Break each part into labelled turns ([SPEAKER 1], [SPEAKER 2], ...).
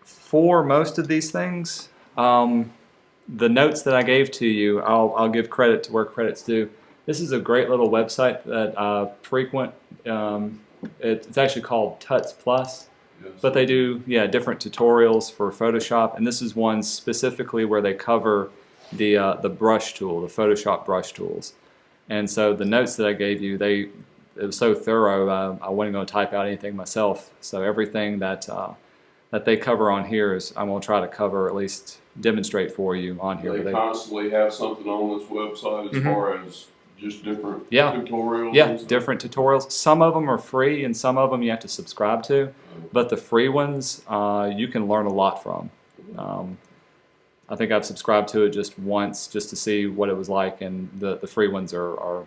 [SPEAKER 1] for most of these things, the notes that I gave to you, I'll give credit to where credit's due. This is a great little website that I frequent. It's actually called Tuts Plus, but they do different tutorials for Photoshop, and this is one specifically where they cover the brush tool, the Photoshop brush tools. And so the notes that I gave you, it was so thorough, I wasn't going to type out anything myself. So everything that they cover on here is I'm going to try to cover, at least demonstrate for you on here.
[SPEAKER 2] They constantly have something on this website as far as just different tutorials?
[SPEAKER 1] Yeah, different tutorials. Some of them are free and some of them you have to subscribe to. But the free ones, you can learn a lot from. I think I've subscribed to it just once just to see what it was like, and the free ones are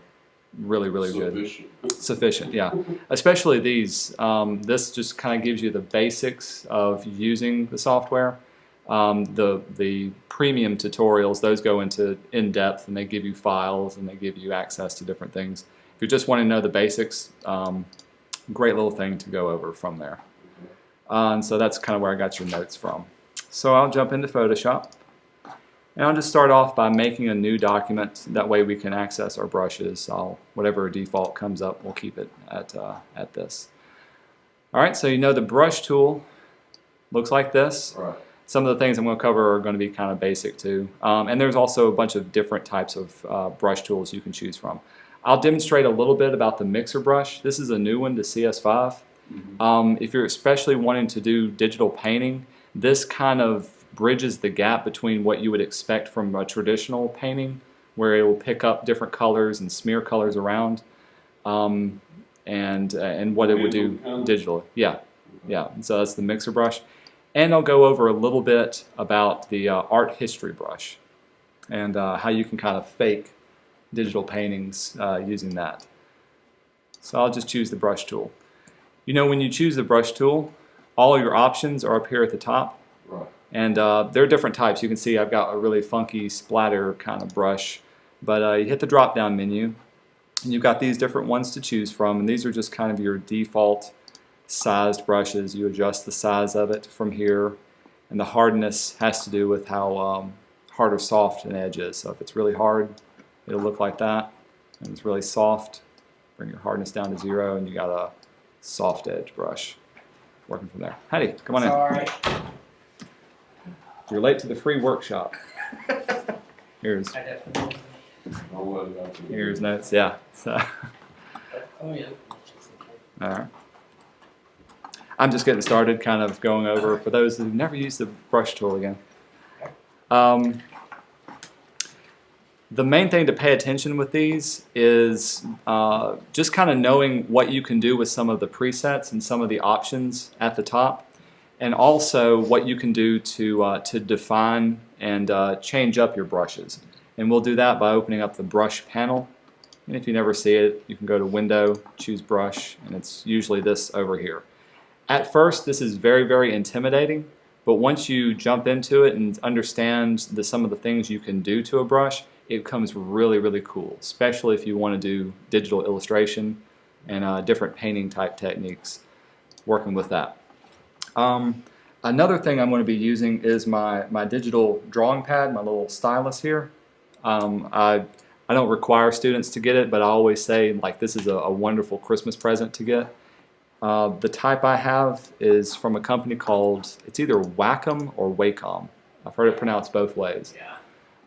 [SPEAKER 1] really, really good. Sufficient, yeah. Especially these. This just kind of gives you the basics of using the software. The premium tutorials, those go into in-depth, and they give you files and they give you access to different things. If you just want to know the basics, great little thing to go over from there. And so that's kind of where I got your notes from. So I'll jump into Photoshop, and I'll just start off by making a new document. That way we can access our brushes. Whatever default comes up, we'll keep it at this. All right, so you know the brush tool looks like this.
[SPEAKER 2] Right.
[SPEAKER 1] Some of the things I'm going to cover are going to be kind of basic too. And there's also a bunch of different types of brush tools you can choose from. I'll demonstrate a little bit about the mixer brush. This is a new one, the CS5. If you're especially wanting to do digital painting, this kind of bridges the gap between what you would expect from a traditional painting, where it will pick up different colors and smear colors around, and what it would do digitally. Yeah. So that's the mixer brush. And I'll go over a little bit about the art history brush and how you can kind of fake digital paintings using that. So I'll just choose the brush tool. You know, when you choose the brush tool, all your options are up here at the top.
[SPEAKER 2] Right.
[SPEAKER 1] And there are different types. You can see I've got a really funky splatter kind of brush. But you hit the drop-down menu, and you've got these different ones to choose from. And these are just kind of your default sized brushes. You adjust the size of it from here, and the hardness has to do with how hard or soft an edge is. So if it's really hard, it'll look like that, and it's really soft, bring your hardness down to 0, and you got a soft edge brush working from there. Heidi, come on in.
[SPEAKER 3] Sorry.
[SPEAKER 1] You're late to the free workshop. Here's notes, yeah. So.
[SPEAKER 3] Oh yeah.
[SPEAKER 1] All right. I'm just getting started, kind of going over for those who've never used the brush tool again. The main thing to pay attention with these is just kind of knowing what you can do with some of the presets and some of the options at the top, and also what you can do to define and change up your brushes. And we'll do that by opening up the brush panel. And if you never see it, you can go to Window, choose Brush, and it's usually this over here. At first, this is very, very intimidating, but once you jump into it and understand some of the things you can do to a brush, it becomes really, really cool, especially if you want to do digital illustration and different painting type techniques working with that. Another thing I'm going to be using is my digital drawing pad, my little stylus here. I don't require students to get it, but I always say, like, this is a wonderful Christmas present to get. The type I have is from a company called, it's either Wacom or Wacom. I've heard it pronounced both ways.
[SPEAKER 3] Yeah.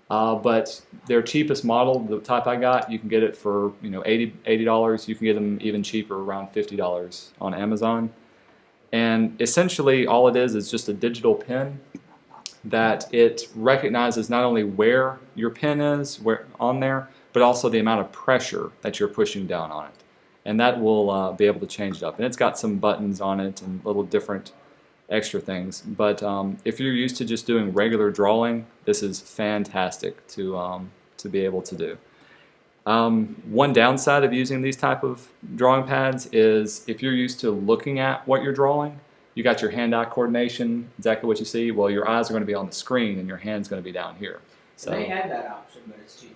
[SPEAKER 1] But their cheapest model, the type I got, you can get it for $80. You can get them even cheaper, around $50 on Amazon. And essentially all it is just a digital pen that it recognizes not only where your pen is on there, but also the amount of pressure that you're pushing down on it. And that will be able to change it up. And it's got some buttons on it and little different extra things. But if you're used to just doing regular drawing, this is fantastic to be able to do. One downside of using these type of drawing pads is if you're used to looking at what you're drawing, you got your hand-eye coordination, exactly what you see. Well, your eyes are going to be on the screen and your hand's going to be down here. So
[SPEAKER 3] they had that option, but it's $2,000.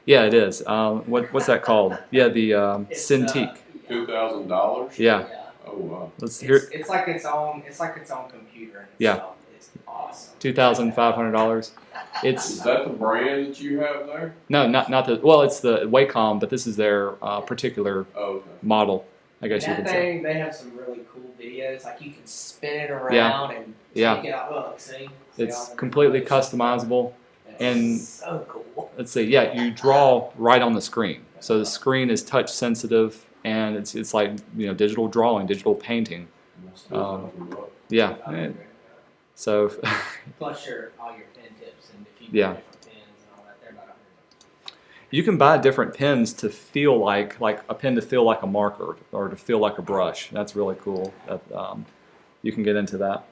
[SPEAKER 1] Yeah, it is. What's that called? Yeah, the Cintiq.
[SPEAKER 2] $2,000?
[SPEAKER 1] Yeah.
[SPEAKER 2] Oh wow.
[SPEAKER 1] Let's hear.
[SPEAKER 3] It's like its own computer in itself.
[SPEAKER 1] Yeah.
[SPEAKER 3] It's awesome.
[SPEAKER 1] $2,500.
[SPEAKER 2] Is that the brand that you have there?
[SPEAKER 1] No, not the. Well, it's the Wacom, but this is their particular model. I guess you could say.
[SPEAKER 3] They have some really cool videos. Like you can spin it around and take it out. Look, see?
[SPEAKER 1] It's completely customizable. And
[SPEAKER 3] so cool.
[SPEAKER 1] Let's see. Yeah, you draw right on the screen. So the screen is touch sensitive, and it's like digital drawing, digital painting. Yeah. So.
[SPEAKER 3] Plus all your pen tips and if you
[SPEAKER 1] Yeah.
[SPEAKER 3] different pens and all that, they're about $100.
[SPEAKER 1] You can buy different pens to feel like a pen to feel like a marker or to feel like a brush. That's really cool. You can get into that.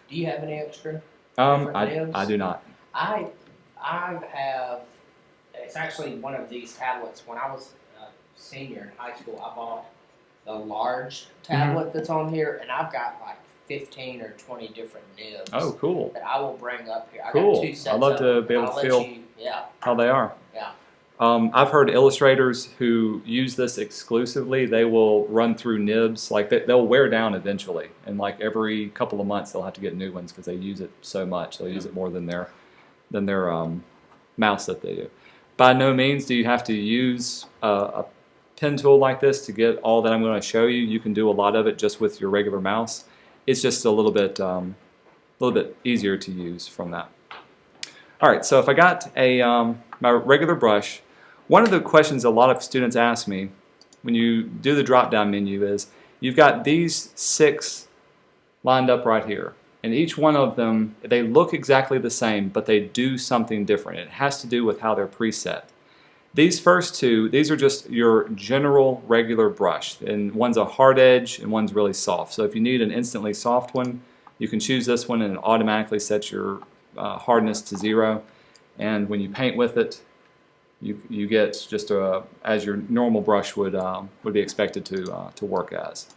[SPEAKER 3] Do you have any extra?
[SPEAKER 1] I do not.
[SPEAKER 3] I have. It's actually one of these tablets. When I was a senior in high school, I bought the large tablet that's on here, and I've got like 15 or 20 different nibs.
[SPEAKER 1] Oh, cool.
[SPEAKER 3] That I will bring up here. I
[SPEAKER 1] Cool.
[SPEAKER 3] got 2 sets
[SPEAKER 1] I'd love
[SPEAKER 3] of
[SPEAKER 1] to
[SPEAKER 3] them,
[SPEAKER 1] be able
[SPEAKER 3] and
[SPEAKER 1] to
[SPEAKER 3] I'll
[SPEAKER 1] feel
[SPEAKER 3] let you,
[SPEAKER 1] how they are.
[SPEAKER 3] Yeah.
[SPEAKER 1] I've heard illustrators who use this exclusively. They will run through nibs, like they'll wear down eventually, and like every couple of months they'll have to get new ones because they use it so much. They'll use it more than their mouse that they do. By no means do you have to use a pen tool like this to get all that I'm going to show you. You can do a lot of it just with your regular mouse. It's just a little bit easier to use from that. All right, so if I got my regular brush, one of the questions a lot of students ask me when you do the drop-down menu is, you've got these 6 lined up right here, and each one of them, they look exactly the same, but they do something different. It has to do with how they're preset. These first 2, these are just your general regular brush, and one's a hard edge and one's really soft. So if you need an instantly soft one, you can choose this one and it automatically sets your hardness to 0. And when you paint with it, you get just as your normal brush would be expected to work as.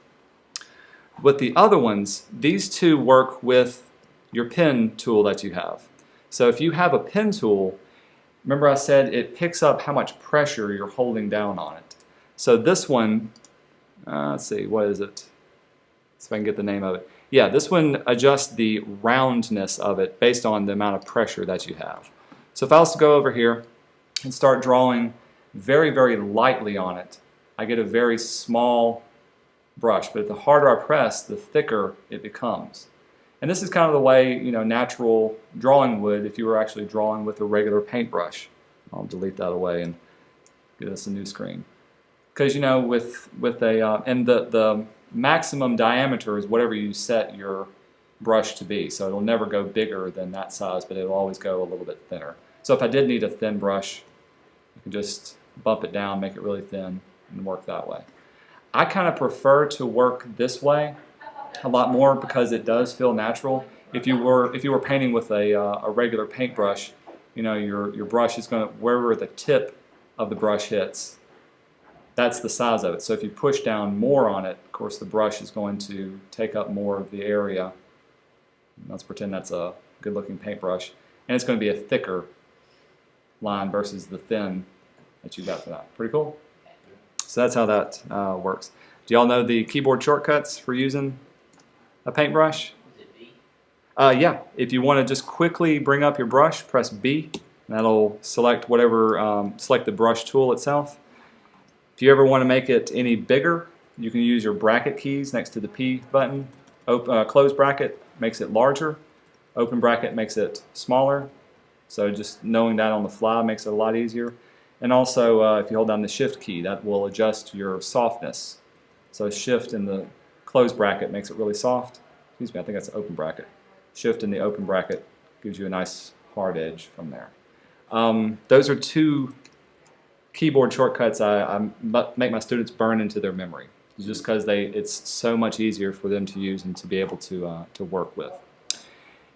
[SPEAKER 1] With the other ones, these 2 work with your pen tool that you have. So if you have a pen tool, remember I said it picks up how much pressure you're holding down on it. So this one, let's see, what is it? See if I can get the name of it. Yeah, this one adjusts the roundness of it based on the amount of pressure that you have. So if I was to go over here and start drawing very, very lightly on it, I get a very small brush, but the harder I press, the thicker it becomes. And this is kind of the way natural drawing would if you were actually drawing with a regular paintbrush. I'll delete that away and get us a new screen. Because with a and the maximum diameter is whatever you set your brush to be. So it'll never go bigger than that size, but it'll always go a little bit thinner. So if I did need a thin brush, you can just bump it down, make it really thin, and work that way. I kind of prefer to work this way a lot more because it does feel natural. If you were painting with a regular paintbrush, your brush is going to, wherever the tip of the brush hits, that's the size of it. So if you push down more on it, of course the brush is going to take up more of the area. Let's pretend that's a good looking paintbrush, and it's going to be a thicker line versus the thin that you got for that. Pretty cool? So that's how that works. Do y'all know the keyboard shortcuts for using a paintbrush?
[SPEAKER 3] Is it B?
[SPEAKER 1] Yeah, if you want to just quickly bring up your brush, press B, and that'll select select the brush tool itself. If you ever want to make it any bigger, you can use your bracket keys next to the P button. Close bracket makes it larger, open bracket makes it smaller. So just knowing that on the fly makes it a lot easier. And also, if you hold down the Shift key, that will adjust your softness. So Shift in the close bracket makes it really soft. Excuse me, I think that's the open bracket. Shift in the open bracket gives you a nice hard edge from there. Those are 2 keyboard shortcuts I make my students burn into their memory, just because it's so much easier for them to use and to be able to work with.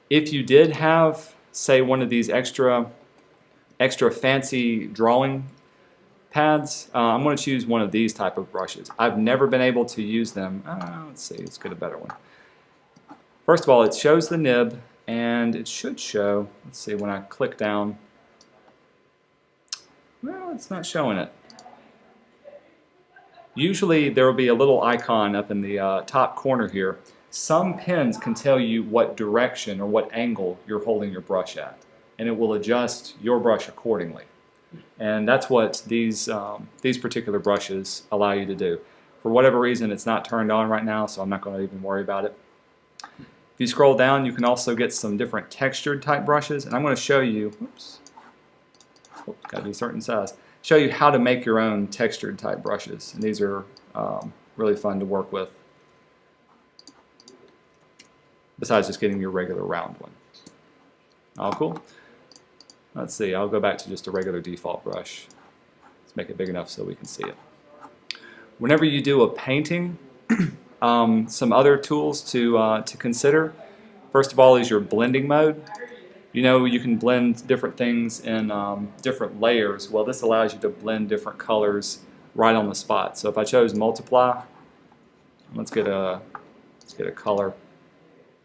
[SPEAKER 1] If you did have, say, one of these extra fancy drawing pads, I'm going to choose one of these type of brushes. I've never been able to use them. Let's see, let's get a better one. First of all, it shows the nib, and it should show, let's see, when I click down, well, it's not showing it. Usually there will be a little icon up in the top corner here Some pens can tell you what direction or what angle you're holding your brush at, and it will adjust your brush accordingly. And that's what these particular brushes allow you to do. For whatever reason, it's not turned on right now, so I'm not going to even worry about it. If you scroll down, you can also get some different textured type brushes, and I'm going to show you, got to be a certain size, show you how to make your own textured type brushes. And these are really fun to work with, besides just getting your regular round one. All cool? Let's see, I'll go back to just a regular default brush. Let's make it big enough so we can see it. Whenever you do a painting, some other tools to consider. First of all is your blending mode. You know, you can blend different things in different layers. Well, this allows you to blend different colors right on the spot. So if I chose multiply, let's get a color.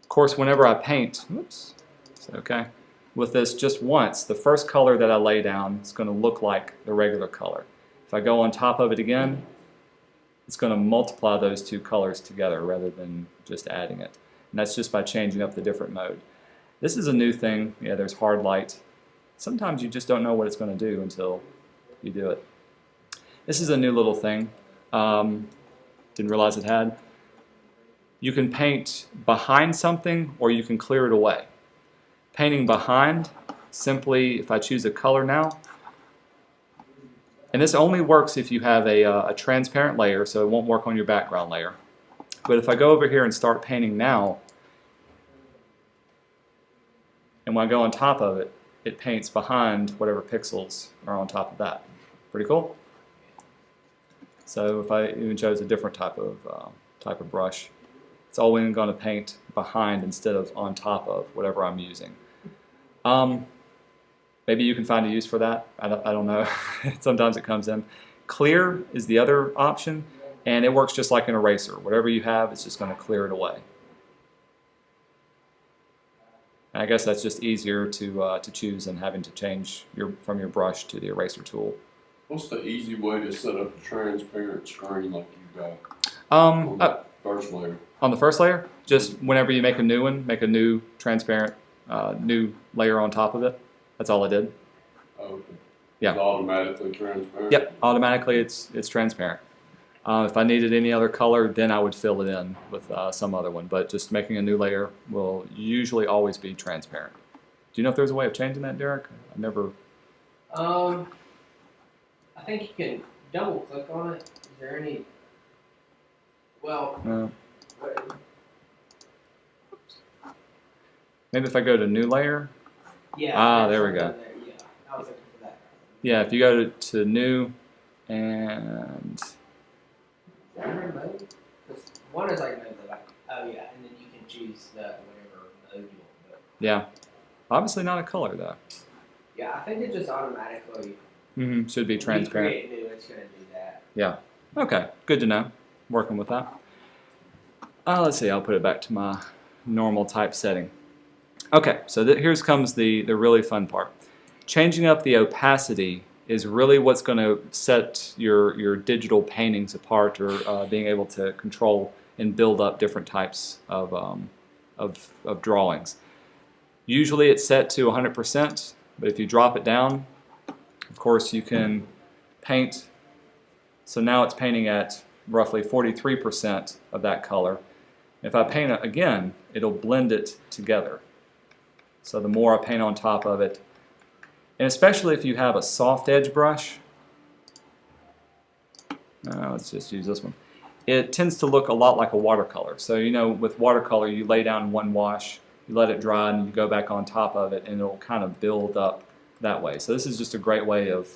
[SPEAKER 1] Of course, whenever I paint, okay, with this just once, the first color that I lay down is going to look like the regular color. If I go on top of it again, it's going to multiply those two colors together rather than just adding it. And that's just by changing up the different mode. This is a new thing. Yeah, there's hard light. Sometimes you just don't know what it's going to do until you do it. This is a new little thing. Didn't realize it had. You can paint behind something or you can clear it away. Painting behind, simply, if I choose a color now, and this only works if you have a transparent layer, so it won't work on your background layer. But if I go over here and start painting now, and when I go on top of it, it paints behind whatever pixels are on top of that. Pretty cool? So if I even chose a different type of brush, it's always going to paint behind instead of on top of whatever I'm using. Maybe you can find a use for that. I don't know. Sometimes it comes in. Clear is the other option, and it works just like an eraser. Whatever you have, it's just going to clear it away. And I guess that's just easier to choose than having to change from your brush to the eraser tool.
[SPEAKER 2] What's the easy way to set up a transparent screen like you got
[SPEAKER 1] on
[SPEAKER 2] the first layer?
[SPEAKER 1] On the first layer, just whenever you make a new one, make a new transparent new layer on top of it. That's all I did.
[SPEAKER 2] Oh, okay.
[SPEAKER 1] Yeah.
[SPEAKER 2] It's automatically transparent?
[SPEAKER 1] Yep, automatically it's transparent. If I needed any other color, then I would fill it in with some other one. But just making a new layer will usually always be transparent. Do you know if there's a way of changing that, Derek? I've never...
[SPEAKER 3] I think you can double click on it. Is there any... Well...
[SPEAKER 1] Maybe if I go to new layer.
[SPEAKER 3] Yeah.
[SPEAKER 1] There we go.
[SPEAKER 3] Yeah, I was looking for that.
[SPEAKER 1] Yeah, if you go to new and
[SPEAKER 3] Is there a mode? Because one is like mode like, oh yeah, and then you can choose the whatever mode you want. But
[SPEAKER 1] yeah, obviously not a color though.
[SPEAKER 3] yeah, I think it just automatically.
[SPEAKER 1] Should be transparent.
[SPEAKER 3] When you create new, it's gonna do that.
[SPEAKER 1] Yeah. Okay. Good to know. Working with that. Let's see. I'll put it back to my normal type setting. Okay, so here comes the really fun part. Changing up the opacity is really what's going to set your digital paintings apart, or being able to control and build up different types of drawings. Usually it's set to 100%, but if you drop it down, of course you can paint. So now it's painting at roughly 43% of that color. If I paint it again, it'll blend it together. So the more I paint on top of it, and especially if you have a soft edge brush, let's just use this one, it tends to look a lot like a watercolor. So you know, with watercolor you lay down one wash, you let it dry, and you go back on top of it, and it'll kind of build up that way. So this is just a great way of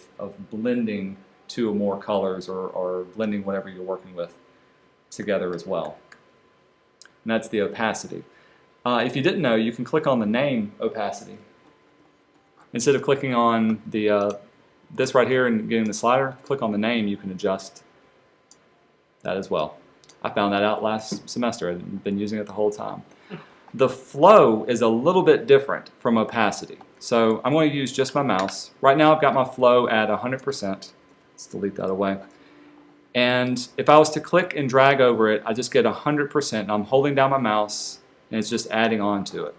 [SPEAKER 1] blending two or more colors, or blending whatever you're working with together as well. And that's the opacity. If you didn't know, you can click on the name opacity. Instead of clicking on this right here and getting the slider, click on the name, you can adjust that as well. I found that out last semester. I've been using it the whole time. The flow is a little bit different from opacity. So I'm going to use just my mouse. Right now I've got my flow at 100%. Let's delete that away. And if I was to click and drag over it, I just get 100%. And I'm holding down my mouse, and it's just adding on to it.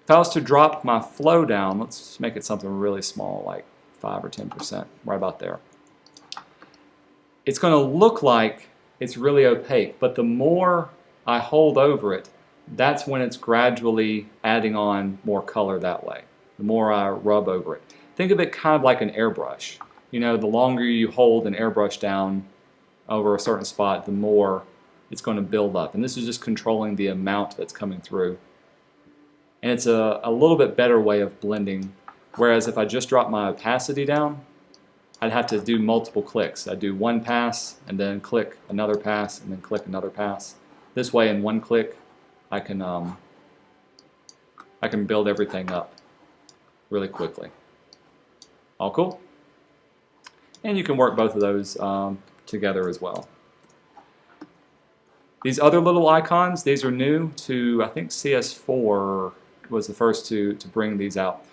[SPEAKER 1] If I was to drop my flow down, let's make it something really small, like 5 or 10%, right about there. It's going to look like it's really opaque, but the more I hold over it, that's when it's gradually adding on more color that way, the more I rub over it. Think of it kind of like an airbrush. You know, the longer you hold an airbrush down over a certain spot, the more it's going to build up. And this is just controlling the amount that's coming through. And it's a little bit better way of blending, whereas if I just drop my opacity down, I'd have to do multiple clicks. I'd do one pass, and then click another pass, and then click another pass. This way, in one click, I can build everything up really quickly. All cool? And you can work both of those together as well. These other little icons, these are new to, I think CS4 was the first to bring these out.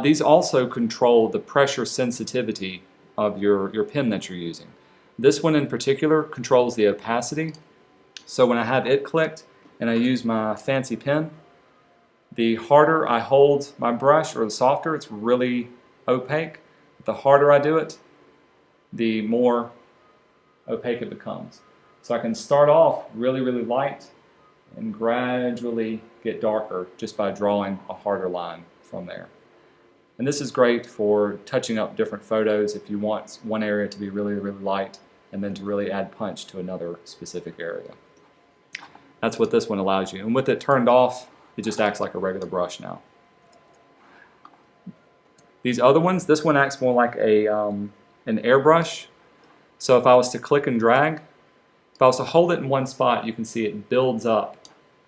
[SPEAKER 1] These also control the pressure sensitivity of your pen that you're using. This one in particular controls the opacity. So when I have it clicked and I use my fancy pen, the harder I hold my brush, or the softer, it's really opaque. The harder I do it, the more opaque it becomes. So I can start off really, really light and gradually get darker just by drawing a harder line from there. And this is great for touching up different photos if you want one area to be really, really light and then to really add punch to another specific area. That's what this one allows you. And with it turned off, it just acts like a regular brush now. These other ones, this one acts more like an airbrush. So if I was to click and drag, if I was to hold it in one spot, you can see it builds up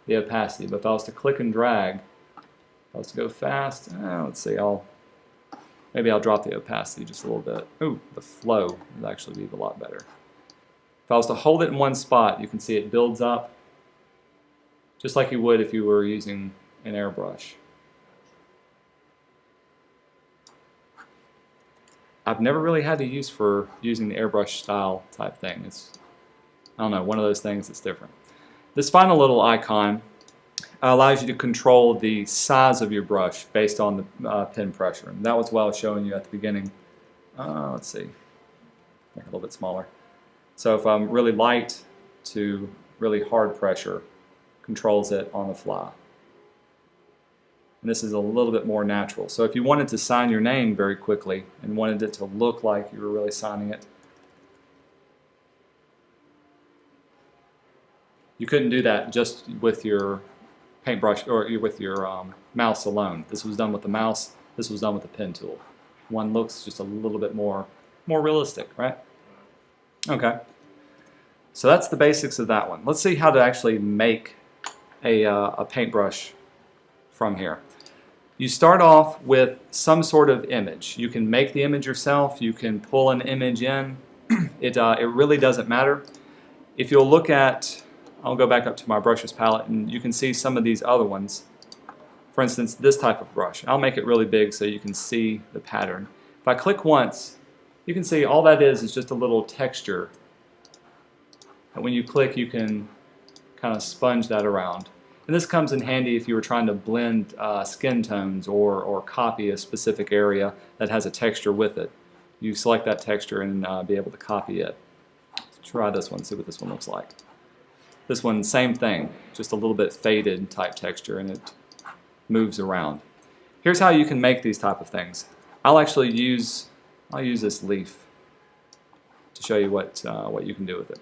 [SPEAKER 1] the opacity. But if I was to click and drag, if I was to go fast, let's see, maybe I'll drop the opacity just a little bit. Ooh, the flow would actually be a lot better. If I was to hold it in one spot, you can see it builds up just like you would if you were using an airbrush. I've never really had to use for using the airbrush style type thing. It's, I don't know, one of those things that's different. This final little icon allows you to control the size of your brush based on the pen pressure. And that was what I was showing you at the beginning. Let's see, make it a little bit smaller. So if I'm really light to really hard pressure, controls it on the fly. And this is a little bit more natural. So if you wanted to sign your name very quickly and wanted it to look like you were really signing it, you couldn't do that just with your paintbrush or with your mouse alone. This was done with the mouse. This was done with the pen tool. One looks just a little bit more realistic, right? Okay. So that's the basics of that one. Let's see how to actually make a paintbrush from here. You start off with some sort of image. You can make the image yourself. You can pull an image in. It really doesn't matter. If you'll look at, I'll go back up to my brushes palette, and you can see some of these other ones. For instance, this type of brush. I'll make it really big so you can see the pattern. If I click once, you can see all that is just a little texture. And when you click, you can kind of sponge that around. And this comes in handy if you were trying to blend skin tones or copy a specific area that has a texture with it. You select that texture and be able to copy it. Let's try this one, see what this one looks like. This one, same thing, just a little bit faded type texture, and it moves around. Here's how you can make these type of things. I'll use this leaf to show you what you can do with it.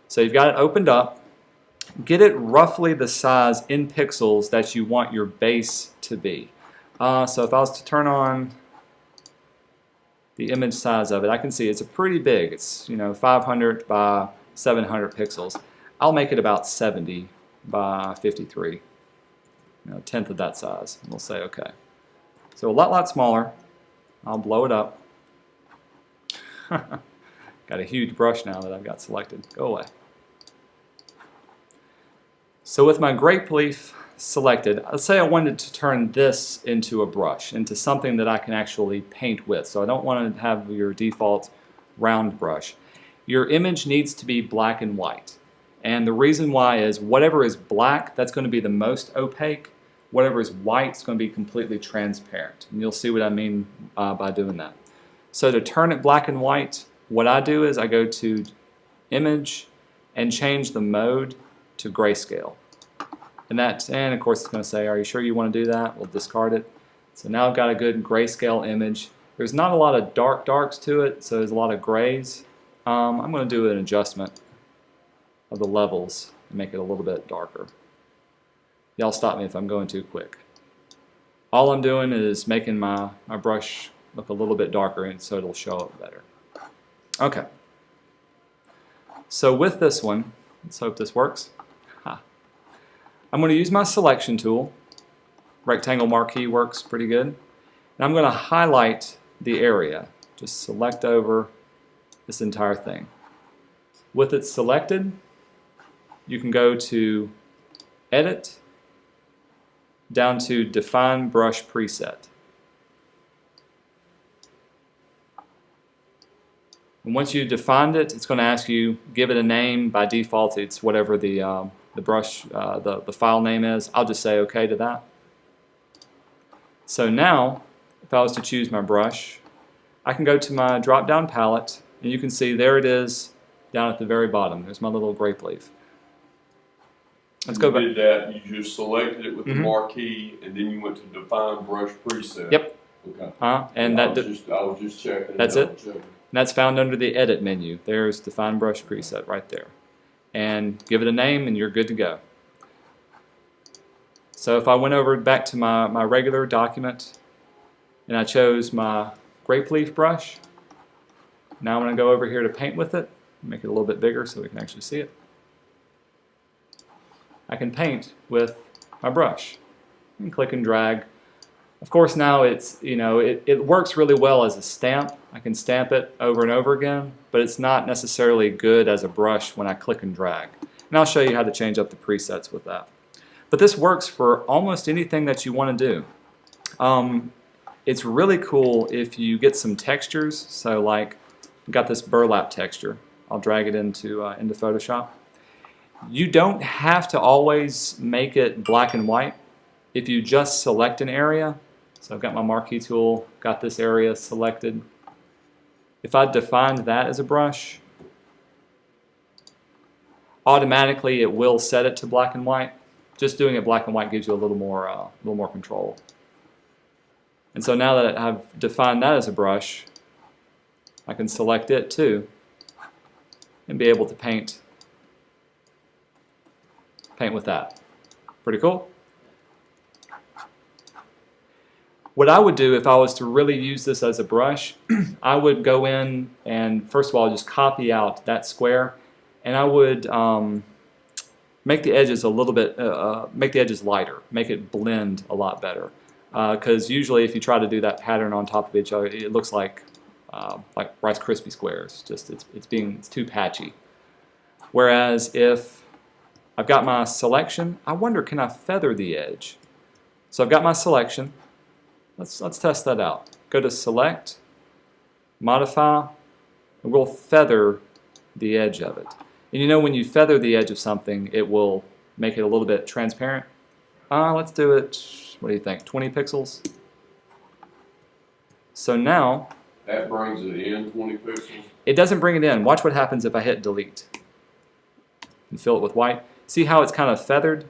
[SPEAKER 1] So you've got it opened up. Get it roughly the size in pixels that you want your base to be. So if I was to turn on the image size of it, I can see it's pretty big. It's 500 by 700 pixels. I'll make it about 70 by 53, a tenth of that size. And we'll say okay. So a lot smaller. I'll blow it up. Got a huge brush now that I've got selected. Go away. So with my grape leaf selected, let's say I wanted to turn this into a brush, into something that I can actually paint with. So I don't want to have your default round brush. your image needs to be black and white. And the reason why is whatever is black, that's going to be the most opaque. Whatever is white is going to be completely transparent. And you'll see what I mean by doing that. So to turn it black and white, what I do is I go to Image and change the mode to grayscale. And of course it's going to say, are you sure you want to do that? We'll discard it. So now I've got a good grayscale image. There's not a lot of darks to it, so there's a lot of grays. I'm going to do an adjustment of the levels and make it a little bit darker. Y'all stop me if I'm going too quick. All I'm doing is making my brush look a little bit darker, and so it'll show up better. Okay. So with this one, let's hope this works. I'm going to use my selection tool. Rectangle marquee works pretty good. And I'm going to highlight the area. Just select over this entire thing. With it selected, you can go to Edit, down to Define Brush Preset. And once you've defined it, it's going to ask you, give it a name. By default, it's whatever the brush, the file name is. I'll just say OK to that. So now, if I was to choose my brush, I can go to my drop-down palette, and you can see there it is down at the very bottom. There's my little grape leaf. Let's go back.
[SPEAKER 2] You did that, you just selected it with the marquee, and then you went to Define Brush Preset.
[SPEAKER 1] Yep.
[SPEAKER 2] Okay.
[SPEAKER 1] And
[SPEAKER 2] I was just checking.
[SPEAKER 1] That's it. And that's found under the Edit menu. There's Define Brush Preset right there. And give it a name, and you're good to go. So if I went over back to my regular document, and I chose my grape leaf brush, now I'm going to go over here to paint with it, make it a little bit bigger so we can actually see it. I can paint with my brush and click and drag. Of course, now it works really well as a stamp. I can stamp it over and over again, but it's not necessarily good as a brush when I click and drag. And I'll show you how to change up the presets with that. But this works for almost anything that you want to do. It's really cool if you get some textures. So like, I've got this burlap texture. I'll drag it into Photoshop. You don't have to always make it black and white. If you just select an area, so I've got my marquee tool, got this area selected. If I defined that as a brush, automatically it will set it to black and white. Just doing it black and white gives you a little more control. And so now that I've defined that as a brush, I can select it too and be able to paint with that. Pretty cool. What I would do if I was to really use this as a brush, I would go in and first of all just copy out that square, and I would make the edges a little bit, make the edges lighter, make it blend a lot better. Because usually if you try to do that pattern on top of each other, it looks like Rice Krispie squares. Just it's too patchy. Whereas if I've got my selection, I wonder, can I feather the edge? So I've got my selection. Let's test that out. Go to Select, Modify, and we'll feather the edge of it. And you know when you feather the edge of something, it will make it a little bit transparent. Let's do it, what do you think, 20 pixels? So now...
[SPEAKER 2] That brings it in 20 pixels?
[SPEAKER 1] It doesn't bring it in. Watch what happens if I hit Delete. And fill it with white. See how it's kind of feathered,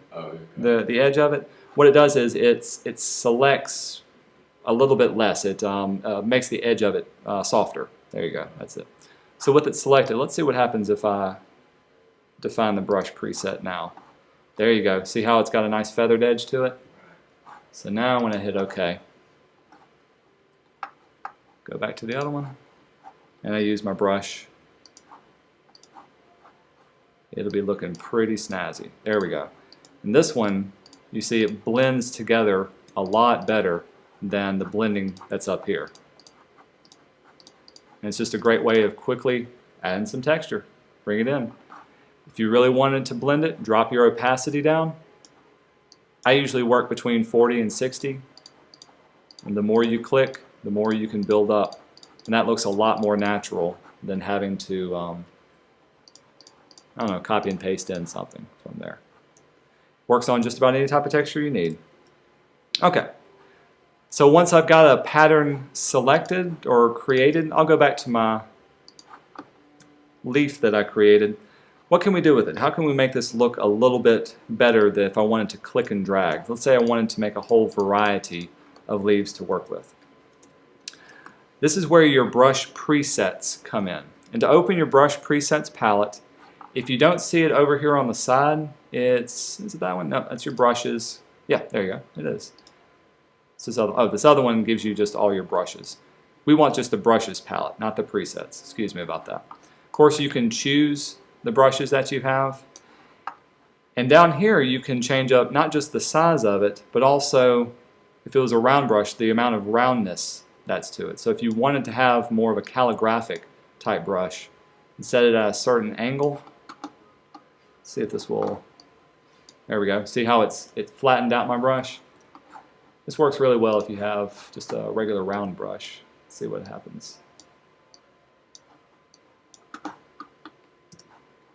[SPEAKER 1] the edge of it? What it does is it selects a little bit less. It makes the edge of it softer. There you go, that's it. So with it selected, let's see what happens if I define the brush preset now. There you go. See how it's got a nice feathered edge to it? So now I'm going to hit OK. Go back to the other one, and I use my brush. It'll be looking pretty snazzy. There we go. And this one, you see it blends together a lot better than the blending that's up here. And it's just a great way of quickly adding some texture. Bring it in. If you really wanted to blend it, drop your opacity down. I usually work between 40 and 60. And the more you click, the more you can build up. And that looks a lot more natural than having to I don't know, copy and paste in something from there. Works on just about any type of texture you need. Okay. So once I've got a pattern selected or created, I'll go back to my leaf that I created. What can we do with it? How can we make this look a little bit better than if I wanted to click and drag? Let's say I wanted to make a whole variety of leaves to work with. This is where your brush presets come in. And to open your brush presets palette, if you don't see it over here on the side, is it that one? No, that's your brushes. Yeah, there you go. It is. This other one gives you just all your brushes. We want just the brushes palette, not the presets. Excuse me about that. Of course, you can choose the brushes that you have. And down here, you can change up not just the size of it, but also, if it was a round brush, the amount of roundness that's to it. So if you wanted to have more of a calligraphic type brush, and set it at a certain angle. See if this will, there we go. See how it flattened out my brush? This works really well if you have just a regular round brush. Let's see what happens.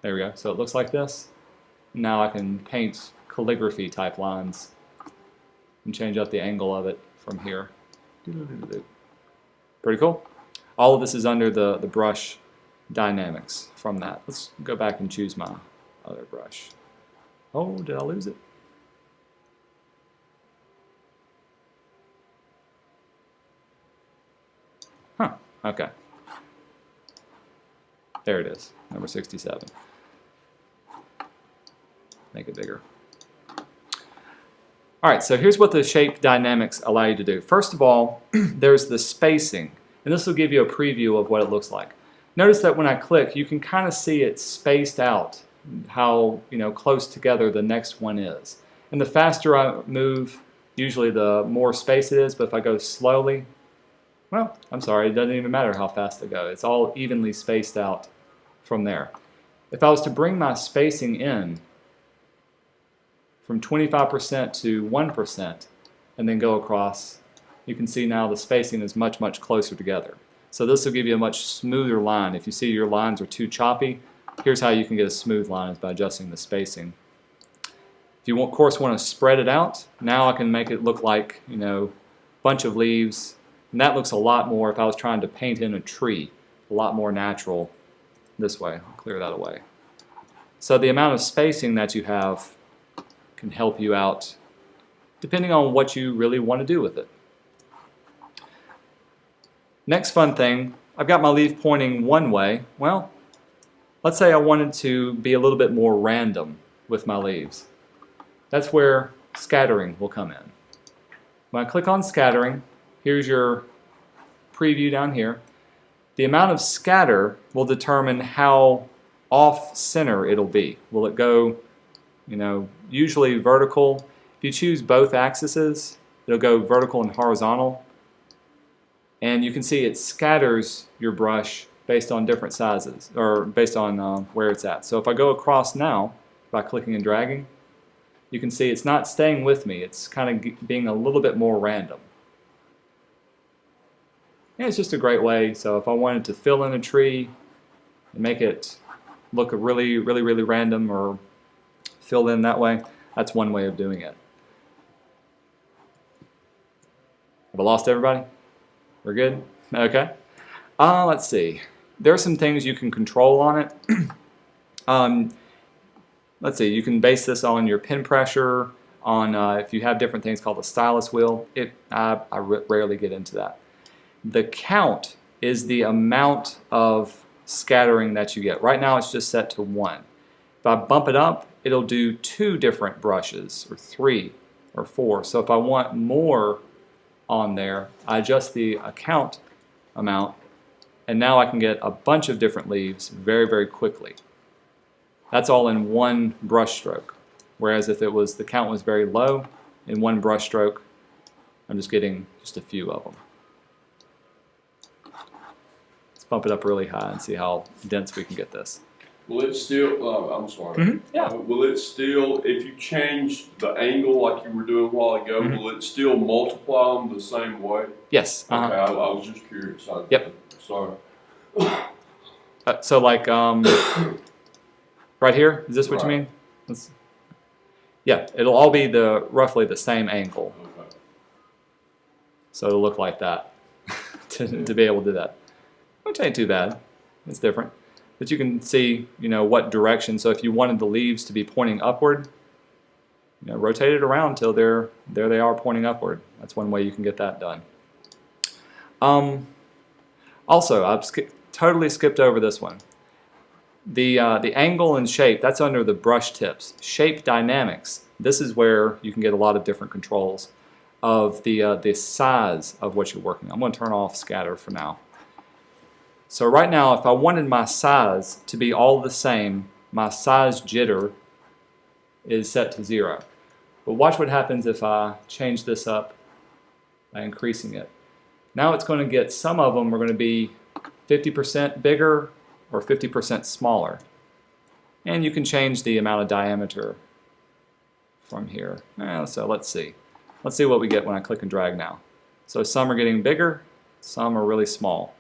[SPEAKER 1] There we go. So it looks like this. Now I can paint calligraphy type lines and change up the angle of it from here. Pretty cool. All of this is under the brush dynamics from that. Let's go back and choose my other brush. Oh, did I lose it? Huh, okay. There it is, number 67. Make it bigger. Alright, so here's what the shape dynamics allow you to do. First of all, there's the spacing, and this will give you a preview of what it looks like. Notice that when I click, you can kind of see it spaced out, how close together the next one is. And the faster I move, usually the more space it is, but if I go slowly, well, I'm sorry, it doesn't even matter how fast I go. It's all evenly spaced out from there. If I was to bring my spacing in from 25% to 1% and then go across, you can see now the spacing is much, much closer together. So this will give you a much smoother line. If you see your lines are too choppy, here's how you can get a smooth line, is by adjusting the spacing. If you, of course, want to spread it out, now I can make it look like, a bunch of leaves. And that looks a lot more, if I was trying to paint in a tree, a lot more natural this way. I'll clear that away. So the amount of spacing that you have can help you out depending on what you really want to do with it. Next fun thing, I've got my leaf pointing one way. Well, let's say I wanted to be a little bit more random with my leaves. That's where scattering will come in. When I click on scattering, here's your preview down here. The amount of scatter will determine how off-center it'll be. Will it go, usually vertical? If you choose both axes, it'll go vertical and horizontal. And you can see it scatters your brush based on different sizes, or based on where it's at. So if I go across now, by clicking and dragging, you can see it's not staying with me. It's kind of being a little bit more random. And it's just a great way. So if I wanted to fill in a tree and make it look really, really, really random, or fill in that way, that's one way of doing it. Have I lost everybody? We're good? Okay. Let's see. There are some things you can control on it. Let's see. You can base this on your pen pressure, on if you have different things called the stylus wheel. I rarely get into that. The count is the amount of scattering that you get. Right now it's just set to 1. If I bump it up, it'll do 2 different brushes, or 3, or 4. So if I want more on there, I adjust the count amount, and now I can get a bunch of different leaves very, very quickly. That's all in one brush stroke. Whereas if the count was very low, in one brush stroke, I'm just getting just a few of them. Let's bump it up really high and see how dense we can get this.
[SPEAKER 2] Will it still, I'm sorry.
[SPEAKER 1] Mm-hmm. Yeah.
[SPEAKER 2] Will it still, if you change the angle like you were doing a while ago, will it still multiply them the same way?
[SPEAKER 1] Yes.
[SPEAKER 2] Okay, I was just curious.
[SPEAKER 1] Yep.
[SPEAKER 2] Sorry.
[SPEAKER 1] So like, Right here, is this what you
[SPEAKER 2] Right.
[SPEAKER 1] mean? Yeah, it'll all be roughly the same angle.
[SPEAKER 2] Okay.
[SPEAKER 1] So it'll look like that to be able to do that. Which ain't too bad. It's different. But you can see, what direction. So if you wanted the leaves to be pointing upward, rotate it around till there they are pointing upward. That's one way you can get that done. Also, I've totally skipped over this one. The angle and shape, that's under the brush tips. Shape dynamics, this is where you can get a lot of different controls of the size of what you're working on. I'm going to turn off scatter for now. So right now, if I wanted my size to be all the same, my size jitter is set to 0. But watch what happens if I change this up by increasing it. Now it's going to get, some of them are going to be 50% bigger or 50% smaller. And you can change the amount of diameter from here. So let's see. Let's see what we get when I click and drag now. So some are getting bigger, some are really small.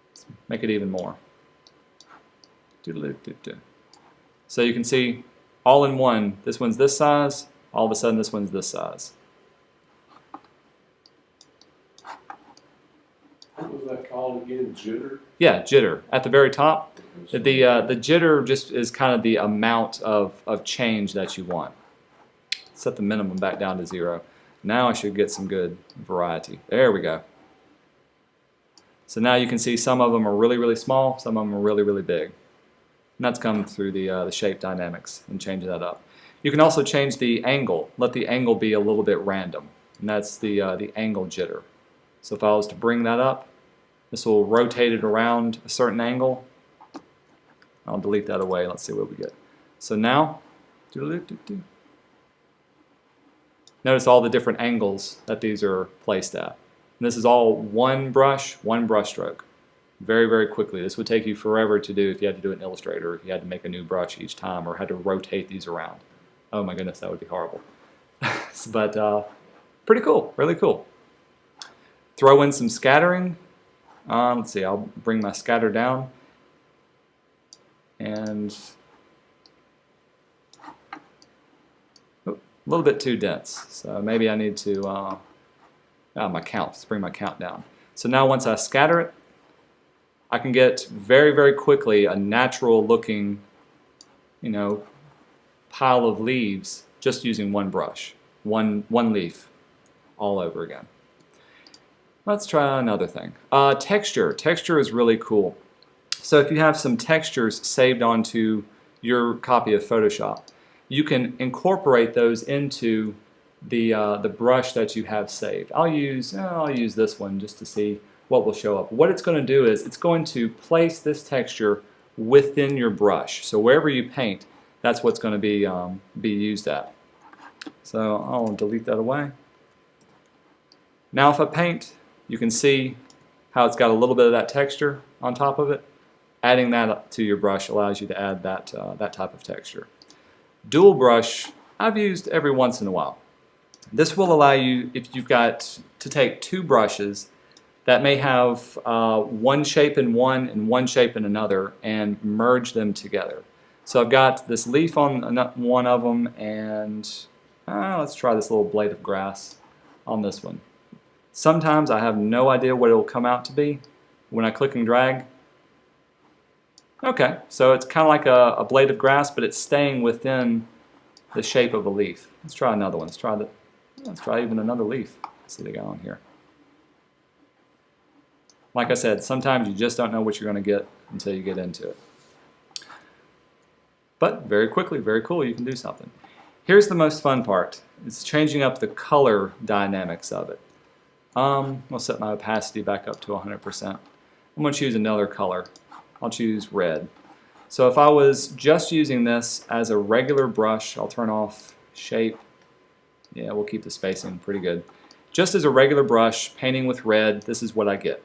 [SPEAKER 1] Let's make it even more. So you can see all in one, this one's this size, all of a sudden this one's this size.
[SPEAKER 2] What was that called again? Jitter?
[SPEAKER 1] Yeah, jitter. At the very top, the jitter just is kind of the amount of change that you want. Set the minimum back down to 0. Now I should get some good variety. There we go. So now you can see some of them are really, really small, some of them are really, really big. And that's come through the shape dynamics and change that up. You can also change the angle. Let the angle be a little bit random. And that's the angle jitter. So if I was to bring that up, this will rotate it around a certain angle. I'll delete that away. Let's see what we get. So now, notice all the different angles that these are placed at. And this is all one brush stroke. Very, very quickly. This would take you forever to do if you had to do it in Illustrator, if you had to make a new brush each time or had to rotate these around. Oh my goodness, that would be horrible. But pretty cool, really cool. Throw in some scattering. Let's see, I'll bring my scatter down. And a little bit too dense. So maybe I need to, my count, let's bring my count down. So now once I scatter it, I can get very, very quickly a natural looking, pile of leaves just using one brush, one leaf all over again. Let's try another thing. Texture. Texture is really cool. So if you have some textures saved onto your copy of Photoshop, you can incorporate those into the brush that you have saved. I'll use this one just to see what will show up. What it's going to do is it's going to place this texture within your brush. So wherever you paint, that's what's going to be used at. So I'll delete that away. Now if I paint, you can see how it's got a little bit of that texture on top of it. Adding that to your brush allows you to add that type of texture. Dual brush, I've used every once in a while. This will allow you, if you've got to take two brushes that may have one shape in one and one shape in another and merge them together. So I've got this leaf on one of them, and let's try this little blade of grass on this one. Sometimes I have no idea what it will come out to be when I click and drag. Okay, so it's kind of like a blade of grass, but it's staying within the shape of a leaf. Let's try another one. Let's try even another leaf. Let's see what they got on here. Like I said, sometimes you just don't know what you're going to get until you get into it. But very quickly, very cool, you can do something. Here's the most fun part. It's changing up the color dynamics of it. I'll set my opacity back up to 100%. I'm going to choose another color. I'll choose red. So if I was just using this as a regular brush, I'll turn off shape. Yeah, we'll keep the spacing pretty good. Just as a regular brush, painting with red, this is what I get.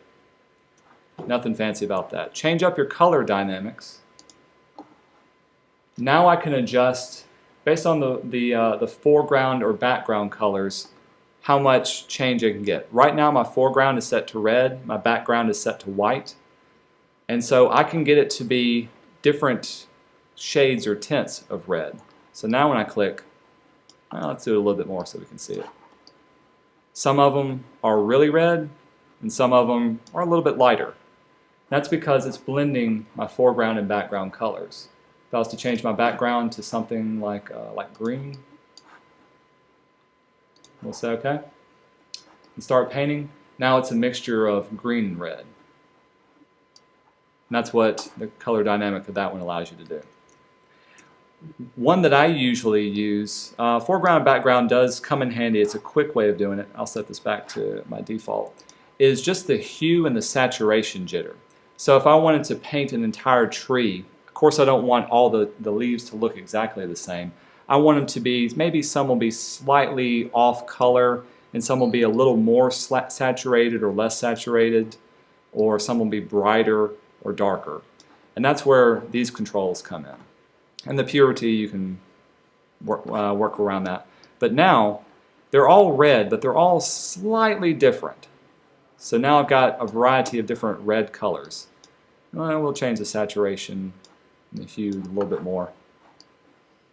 [SPEAKER 1] Nothing fancy about that. Change up your color dynamics. Now I can adjust, based on the foreground or background colors, how much change I can get. Right now my foreground is set to red, my background is set to white. And so I can get it to be different shades or tints of red. So now when I click, well, let's do it a little bit more so we can see it. Some of them are really red, and some of them are a little bit lighter. That's because it's blending my foreground and background colors. If I was to change my background to something like green, we'll say okay, and start painting. Now it's a mixture of green and red. And that's what the color dynamic of that one allows you to do. One that I usually use, foreground and background does come in handy. It's a quick way of doing it. I'll set this back to my default. Is just the hue and the saturation jitter. So if I wanted to paint an entire tree, of course I don't want all the leaves to look exactly the same. I want them to be, maybe some will be slightly off color, and some will be a little more saturated or less saturated, or some will be brighter or darker. And that's where these controls come in. And the purity, you can work around that. But now, they're all red, but they're all slightly different. So now I've got a variety of different red colors. We'll change the saturation and the hue a little bit more.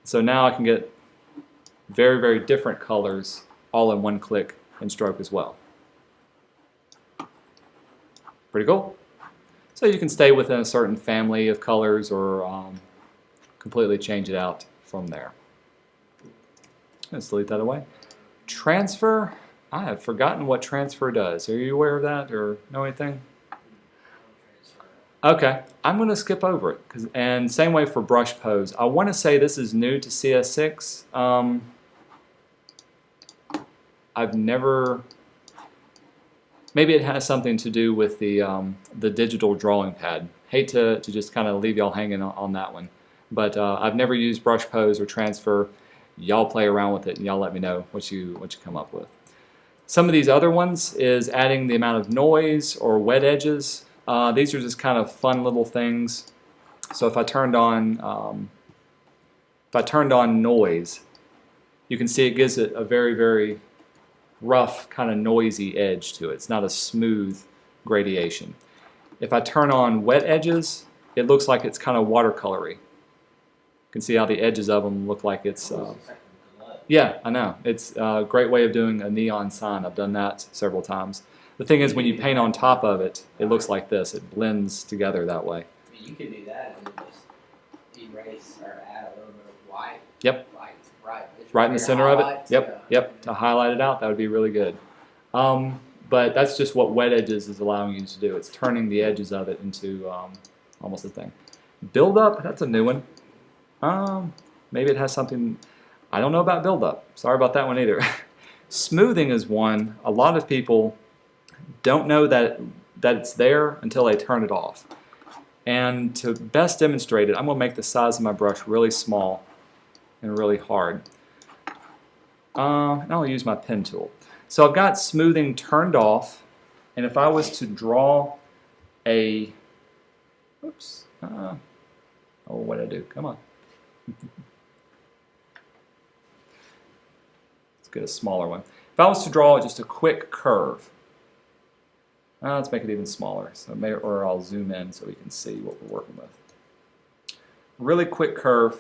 [SPEAKER 1] So now I can get very, very different colors all in one click and stroke as well. Pretty cool. So you can stay within a certain family of colors or completely change it out from there. Let's delete that away. Transfer. I have forgotten what transfer does. Are you aware of that or know anything? Okay, I'm going to skip over it. And same way for brush pose. I want to say this is new to CS6. I've never... Maybe it has something to do with the digital drawing pad. Hate to just kind of leave y'all hanging on that one. But I've never used brush pose or transfer. Y'all play around with it and y'all let me know what you come up with. Some of these other ones is adding the amount of noise or wet edges. These are just kind of fun little things. So if I turned on noise, you can see it gives it a very, very rough, kind of noisy edge to it. It's not a smooth gradation. If I turn on wet edges, it looks like it's kind of watercolory. You can see how the edges of them look like it's... yeah, I know. It's a great way of doing a neon sign. I've done that several times. The thing is, when you paint on top of it, it looks like this. It blends together that way.
[SPEAKER 3] I mean, you can do that and just erase or add a little bit of white.
[SPEAKER 1] Yep.
[SPEAKER 3] Like
[SPEAKER 1] right in the center of it.
[SPEAKER 3] highlights,
[SPEAKER 1] Yep, yep. To highlight it out, that would be really good. But that's just what wet edges is allowing you to do. It's turning the edges of it into almost a thing. Build up, that's a new one. Maybe it has something... I don't know about build-up. Sorry about that one either. Smoothing is one. A lot of people don't know that it's there until they turn it off. And to best demonstrate it, I'm going to make the size of my brush really small and really hard. And I'll use my pen tool. So I've got smoothing turned off, and if I was to draw a... Oops. Oh, what did I do? Come on. Get a smaller one. If I was to draw just a quick curve, let's make it even smaller. So or I'll zoom in so we can see what we're working with. Really quick curve.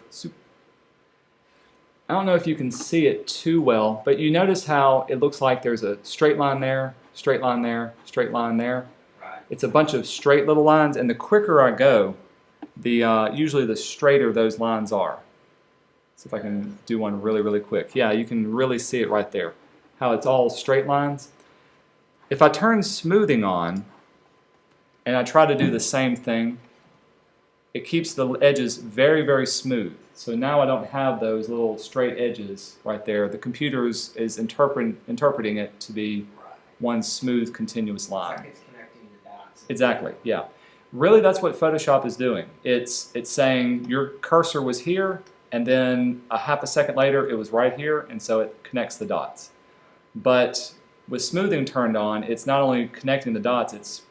[SPEAKER 1] I don't know if you can see it too well, but you notice how it looks like there's a straight line there, straight line there, straight line there.
[SPEAKER 3] Right.
[SPEAKER 1] It's a bunch of straight little lines, and the quicker I go, usually the straighter those lines are. See if I can do one really, really quick. Yeah, you can really see it right there, how it's all straight lines. If I turn smoothing on and I try to do the same thing, it keeps the edges very, very smooth. So now I don't have those little straight edges right there. The computer is interpreting it to be one smooth, continuous line.
[SPEAKER 3] It's like it's connecting the dots.
[SPEAKER 1] Exactly, yeah. Really, that's what Photoshop is doing. It's saying your cursor was here, and then a half a second later it was right here, and so it connects the dots. But with smoothing turned on, it's not only connecting the dots, it's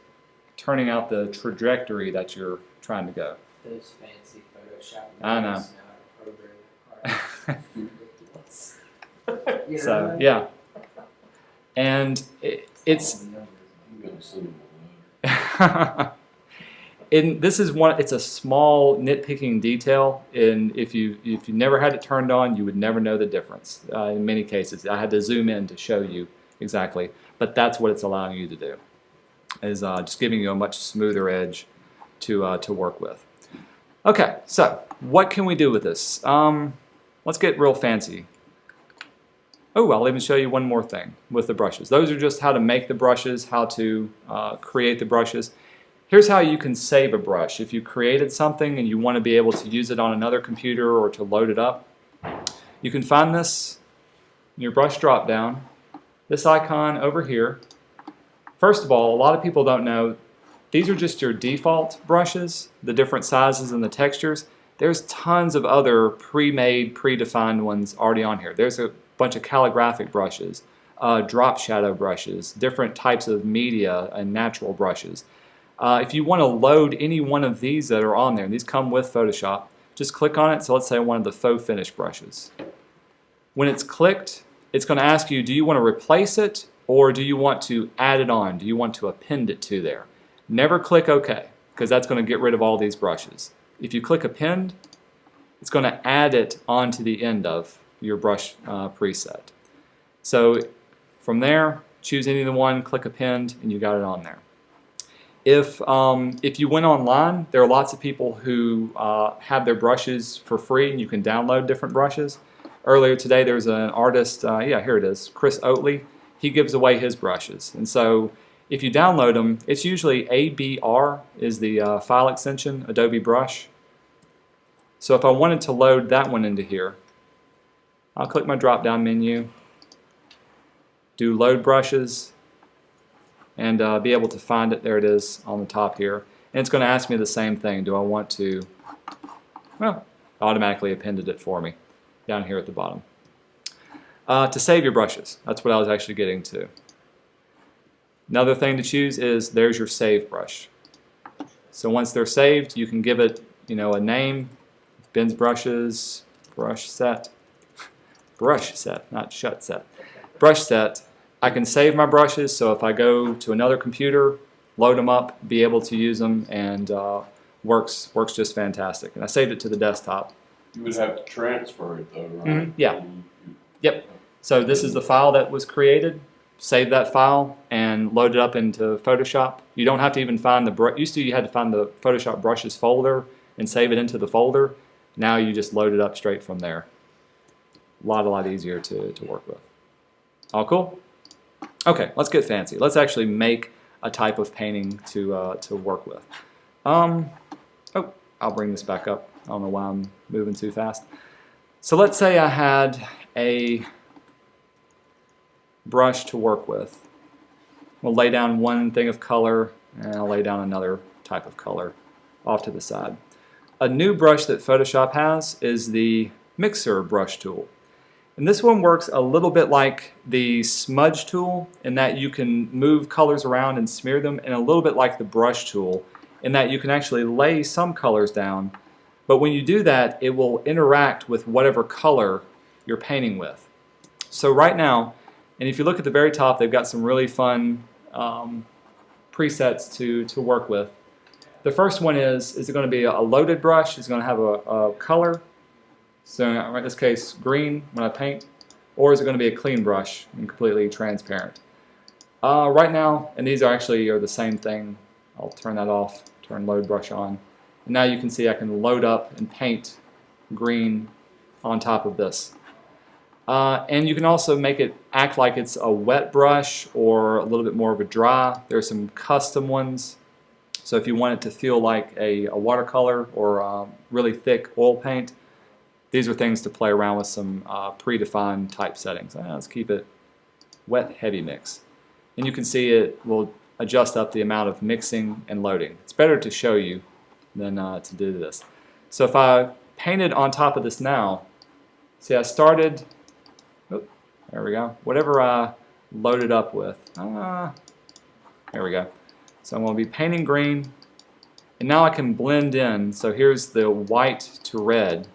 [SPEAKER 1] turning out the trajectory that you're trying to go.
[SPEAKER 3] Those fancy Photoshop.
[SPEAKER 1] I know.
[SPEAKER 3] Ridiculous.
[SPEAKER 1] So, yeah. And it's... This is one. It's a small nitpicking detail, and if you never had it turned on, you would never know the difference. In many cases, I had to zoom in to show you exactly, but that's what it's allowing you to do, is just giving you a much smoother edge to work with. Okay, so what can we do with this? Let's get real fancy. Oh, I'll even show you one more thing with the brushes. Those are just how to make the brushes, how to create the brushes. Here's how you can save a brush. If you created something and you want to be able to use it on another computer or to load it up, you can find this in your brush drop down, this icon over here. First of all, a lot of people don't know, these are just your default brushes, the different sizes and the textures. There's tons of other pre-made, predefined ones already on here. There's a bunch of calligraphic brushes, drop shadow brushes, different types of media and natural brushes. If you want to load any one of these that are on there, and these come with Photoshop, just click on it. So let's say I wanted the faux finish brushes. When it's clicked, it's going to ask you, do you want to replace it or do you want to add it on? Do you want to append it to there? Never click OK, because that's going to get rid of all these brushes. If you click append, it's going to add it onto the end of your brush preset. So from there, choose any of the one, click append, and you got it on there. If you went online, there are lots of people who have their brushes for free, and you can download different brushes. Earlier today, there was an artist, yeah, here it is, Chris Oatley. He gives away his brushes, and so if you download them, it's usually ABR is the file extension, Adobe Brush. So if I wanted to load that one into here, I'll click my drop-down menu, do Load Brushes, and be able to find it. There it is on the top here. And it's going to ask me the same thing. Do I want to, well, automatically appended it for me down here at the bottom. To save your brushes, that's what I was actually getting to. Another thing to choose is there's your save brush. So once they're saved, you can give it, a name, Ben's brushes, brush set, not shut set, brush set. I can save my brushes, so if I go to another computer, load them up, be able to use them, and works just fantastic. And I saved it to the desktop.
[SPEAKER 2] You would have to transfer it though, right?
[SPEAKER 1] Mm-hmm. Yeah. Yep. So this is the file that was created. Save that file and load it up into Photoshop. You don't have to even find the brush. Used to you had to find the Photoshop brushes folder and save it into the folder. Now you just load it up straight from there. A lot easier to work with. All cool? Okay, let's get fancy. Let's actually make a type of painting to work with. Oh, I'll bring this back up. I don't know why I'm moving too fast. So let's say I had a brush to work with. We'll lay down one thing of color, and I'll lay down another type of color off to the side. A new brush that Photoshop has is the Mixer brush tool. And this one works a little bit like the smudge tool in that you can move colors around and smear them, and a little bit like the brush tool in that you can actually lay some colors down, but when you do that, it will interact with whatever color you're painting with. So right now, and if you look at the very top, they've got some really fun presets to work with. The first one is it going to be a loaded brush? Is it going to have a color? So in this case, green when I paint, or is it going to be a clean brush and completely transparent? Right now, and these are the same thing. I'll turn that off, turn load brush on. And now you can see I can load up and paint green on top of this. And you can also make it act like it's a wet brush or a little bit more of a dry. There are some custom ones. So if you want it to feel like a watercolor or really thick oil paint, these are things to play around with some predefined type settings. Let's keep it wet heavy mix. And you can see it will adjust up the amount of mixing and loading. It's better to show you than to do this. So if I painted on top of this now, see I started, there we go, whatever I loaded up with, there we go. So I'm going to be painting green, and now I can blend in. So here's the white to red.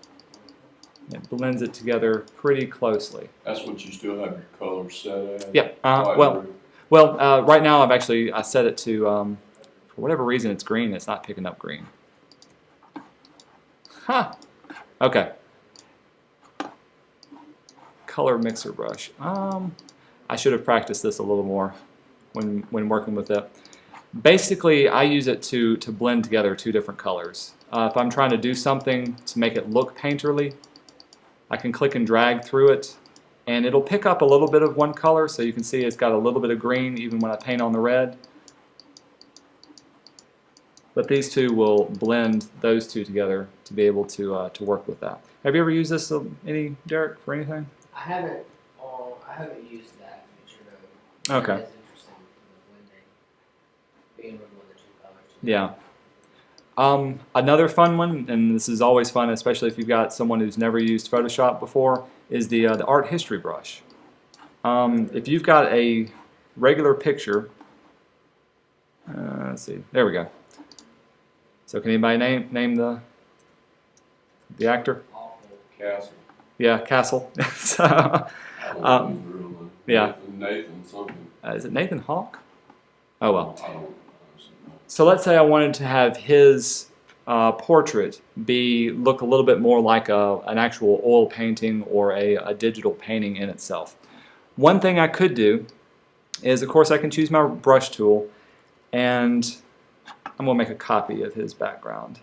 [SPEAKER 1] It blends it together pretty closely.
[SPEAKER 2] That's what you still have your color set at?
[SPEAKER 1] Yep. Well, right now I set it to For whatever reason, it's green. It's not picking up green. Huh. Okay. Color mixer brush. I should have practiced this a little more when working with it. Basically, I use it to blend together two different colors. If I'm trying to do something to make it look painterly, I can click and drag through it, and it'll pick up a little bit of one color, so you can see it's got a little bit of green even when I paint on the red. But these two will blend those two together to be able to work with that. Have you ever used this, Derek, for anything?
[SPEAKER 3] I haven't used that feature though.
[SPEAKER 1] Okay.
[SPEAKER 3] That is interesting for the blending, being able to blend the two colors.
[SPEAKER 1] Yeah. Another fun one, and this is always fun, especially if you've got someone who's never used Photoshop before, is the art history brush. If you've got a regular picture, let's see, there we go. So can anybody name the actor?
[SPEAKER 2] Castle.
[SPEAKER 1] Yeah, Castle. So,
[SPEAKER 2] I don't know his real name.
[SPEAKER 1] yeah.
[SPEAKER 2] Nathan something.
[SPEAKER 1] Is it Nathan Hawke? Oh well.
[SPEAKER 2] I don't know.
[SPEAKER 1] So let's say I wanted to have his portrait look a little bit more like an actual oil painting or a digital painting in itself. One thing I could do is, of course, I can choose my brush tool, and I'm going to make a copy of his background,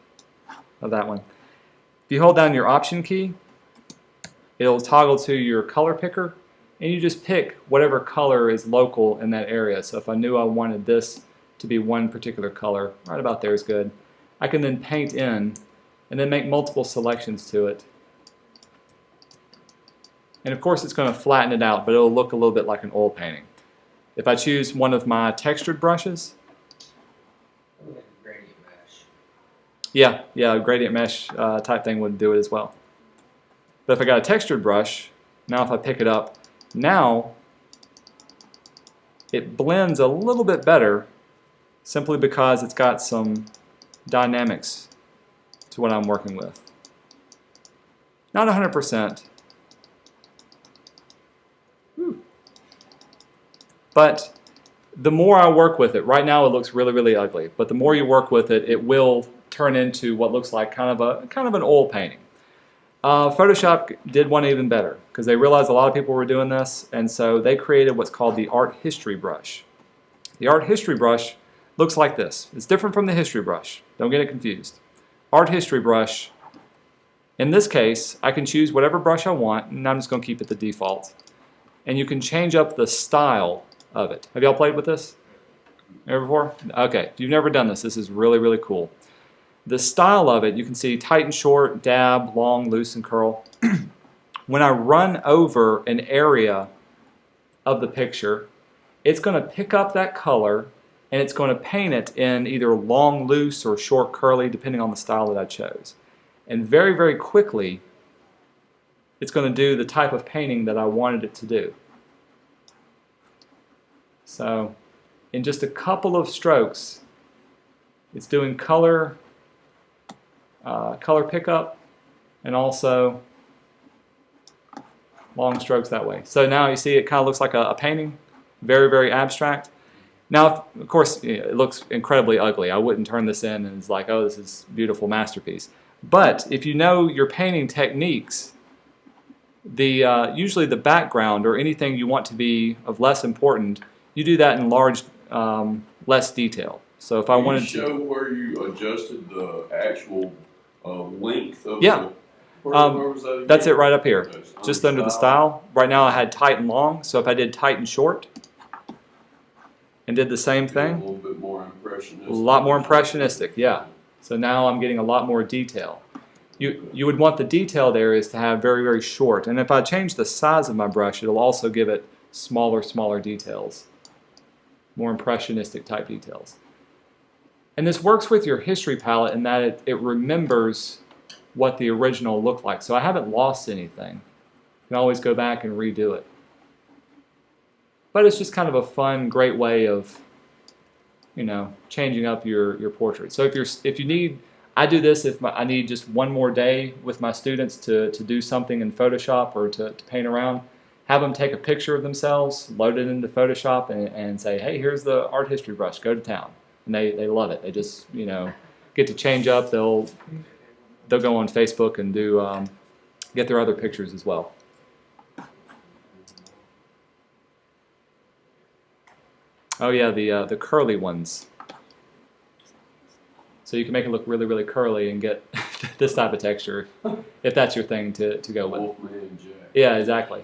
[SPEAKER 1] of that one. If you hold down your Option key, it'll toggle to your color picker, and you just pick whatever color is local in that area. So if I knew I wanted this to be one particular color, right about there is good, I can then paint in and then make multiple selections to it. And of course it's going to flatten it out, but it'll look a little bit like an oil painting. If I choose one of my textured brushes,
[SPEAKER 3] Gradient mesh.
[SPEAKER 1] yeah, a gradient mesh type thing would do it as well. But if I got a textured brush, now if I pick it up, now it blends a little bit better simply because it's got some dynamics to what I'm working with. Not 100%, but the more I work with it, right now it looks really, really ugly, but the more you work with it, it will turn into what looks like kind of an oil painting. Photoshop did one even better because they realized a lot of people were doing this, and so they created what's called the art history brush. The art history brush looks like this. It's different from the history brush. Don't get it confused. Art history brush, in this case, I can choose whatever brush I want, and I'm just going to keep it the default. And you can change up the style of it. Have y'all played with this ever before? Okay, if you've never done this, this is really, really cool. The style of it, you can see tight and short, dab, long, loose, and curl. When I run over an area of the picture, it's going to pick up that color and it's going to paint it in either long, loose, or short, curly, depending on the style that I chose. And very, very quickly, it's going to do the type of painting that I wanted it to do. So, in just a couple of strokes, it's doing color pickup, and also long strokes that way. So now you see it kind of looks like a painting, very, very abstract. Now, of course, it looks incredibly ugly. I wouldn't turn this in and it's like, oh, this is a beautiful masterpiece. But if you know your painting techniques, usually the background or anything you want to be of less important, you do that in large, less detail. So if I wanted to
[SPEAKER 2] show where you adjusted the actual length of where was that again?
[SPEAKER 1] That's it right up here,
[SPEAKER 2] Okay,
[SPEAKER 1] just under the style. Right now I had tight and long, so if I did tight and short and did the same thing,
[SPEAKER 2] a little bit more impressionistic.
[SPEAKER 1] a lot more impressionistic, yeah. So now I'm getting a lot more detail. You would want the detailed areas to have very, very short, and if I change the size of my brush, it'll also give it smaller details, more impressionistic type details. And this works with your history palette in that it remembers what the original looked like. So I haven't lost anything. You can always go back and redo it. But it's just kind of a fun, great way of, changing up your portrait. So if you need, I do this if I need just one more day with my students to do something in Photoshop or to paint around, have them take a picture of themselves, load it into Photoshop, and say, hey, here's the art history brush, go to town. and they love it. They just, you know, get to change up. They'll go on Facebook and do get their other pictures as well. Oh yeah, the curly ones. So you can make it look really, really curly and get this type of texture, if that's your thing to go with.
[SPEAKER 2] Wolfman Jack.
[SPEAKER 1] Yeah, exactly.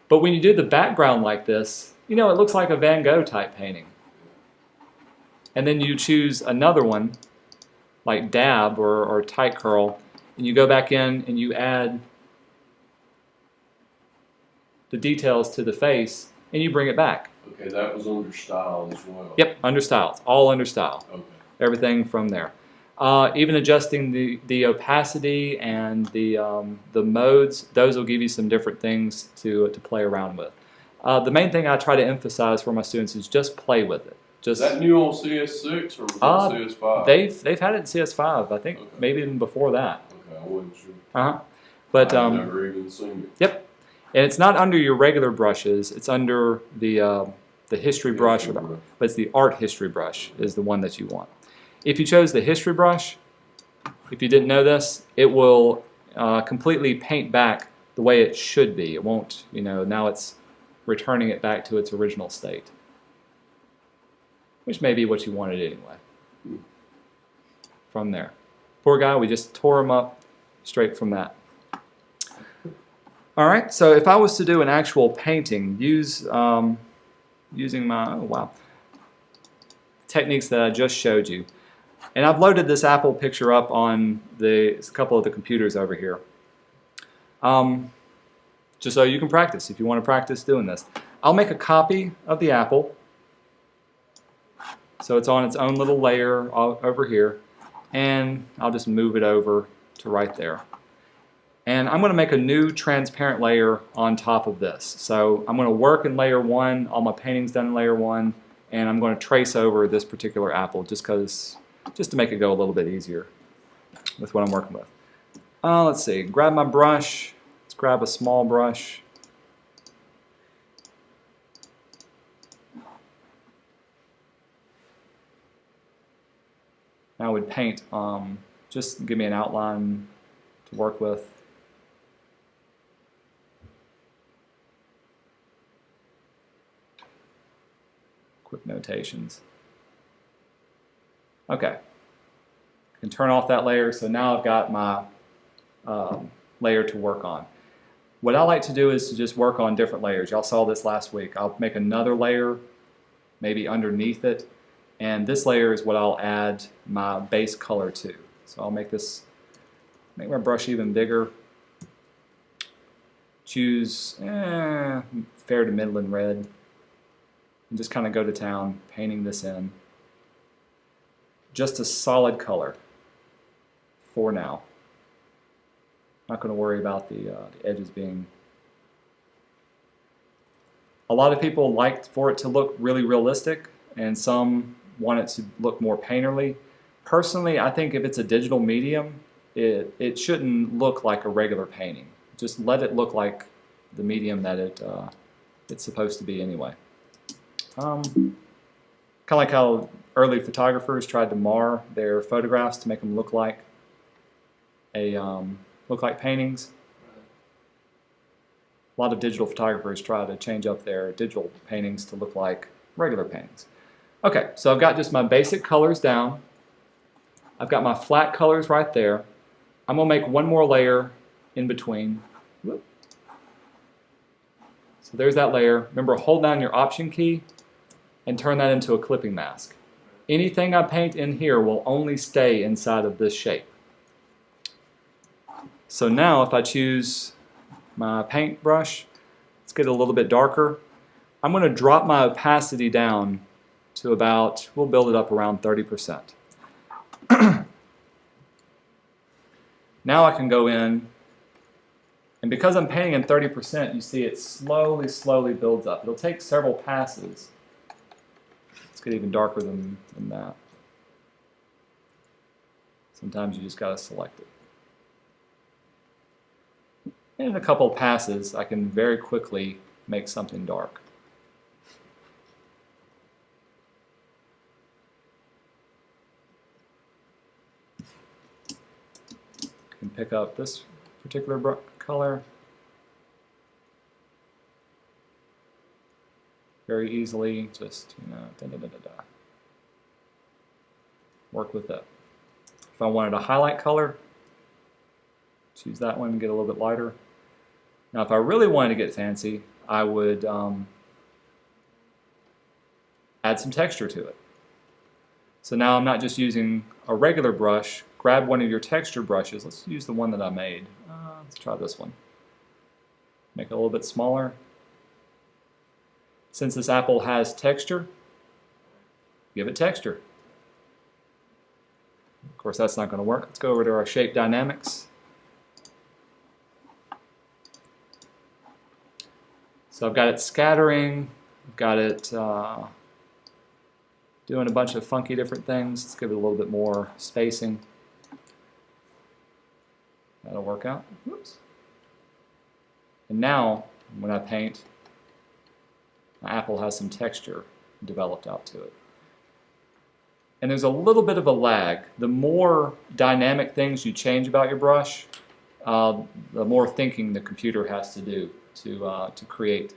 [SPEAKER 1] But when you do the background like this, you know, it looks like a Van Gogh type painting. And then you choose another one, like dab or tight curl, and you go back in and you add the details to the face, and you bring it back.
[SPEAKER 2] Okay, that was under style as well.
[SPEAKER 1] Yep, under style. It's all under style.
[SPEAKER 2] Okay.
[SPEAKER 1] Everything from there. Even adjusting the opacity and the modes, those will give you some different things to play around with. The main thing I try to emphasize for my students is just play with it. Just,
[SPEAKER 2] is that new on CS6 or was that CS5?
[SPEAKER 1] They've had it in CS5, I think. Okay. Maybe even before that.
[SPEAKER 2] Okay, I wasn't sure.
[SPEAKER 1] But
[SPEAKER 2] I've never even seen it.
[SPEAKER 1] Yep, and it's not under your regular brushes. It's under the history brush, but it's the art history brush is the one that you want. If you chose the history brush, if you didn't know this, it will completely paint back the way it should be. It won't, you know, now it's returning it back to its original state, which may be what you wanted anyway. From there. Poor guy, we just tore him up straight from that. All right, so if I was to do an actual painting, using my, techniques that I just showed you. And I've loaded this Apple picture up on a couple of the computers over here. Just so you can practice, if you want to practice doing this. I'll make a copy of the apple. So it's on its own little layer over here. And I'll just move it over to right there. And I'm going to make a new transparent layer on top of this. So I'm going to work in layer 1, all my painting's done in layer 1, and I'm going to trace over this particular apple just to make it go a little bit easier with what I'm working with. Let's see, grab my brush. Let's grab a small brush. I would paint, just give me an outline to work with. Quick notations. Okay. I can turn off that layer, so now I've got my layer to work on. What I like to do is to just work on different layers. Y'all saw this last week. I'll make another layer, maybe underneath it, and this layer is what I'll add my base color to. So I'll make my brush even bigger. Choose fair to midland red. And just kind of go to town, painting this in. Just a solid color for now. Not going to worry about the edges being... A lot of people like for it to look really realistic, and some want it to look more painterly. Personally, I think if it's a digital medium, it shouldn't look like a regular painting. Just let it look like the medium that it's supposed to be anyway. Kind of like how early photographers tried to mar their photographs to make them look like paintings. A lot of digital photographers try to change up their digital paintings to look like regular paintings. Okay, so I've got just my basic colors down. I've got my flat colors right there. I'm going to make one more layer in between. Whoop. So there's that layer. Remember, hold down your Option key and turn that into a clipping mask. Anything I paint in here will only stay inside of this shape. So now if I choose my paintbrush, let's get a little bit darker. I'm going to drop my opacity down to about, we'll build it up around 30%. Now I can go in, and because I'm painting in 30%, you see it slowly builds up. It'll take several passes. Let's get even darker than that. Sometimes you just got to select it. And in a couple of passes, I can very quickly make something dark. can pick up this particular color very easily. Just, you know, work with it. If I wanted a highlight color, choose that one and get a little bit lighter. Now, if I really wanted to get fancy, I would add some texture to it. So now I'm not just using a regular brush. Grab one of your texture brushes. Let's use the one that I made. Let's try this one. Make it a little bit smaller. Since this apple has texture, give it texture. Of course, that's not going to work. Let's go over to our shape dynamics. So I've got it scattering. I've got it doing a bunch of funky different things. Let's give it a little bit more spacing. That'll work out. Whoops. And now, when I paint, my apple has some texture developed out to it. And there's a little bit of a lag. The more dynamic things you change about your brush, the more thinking the computer has to do to create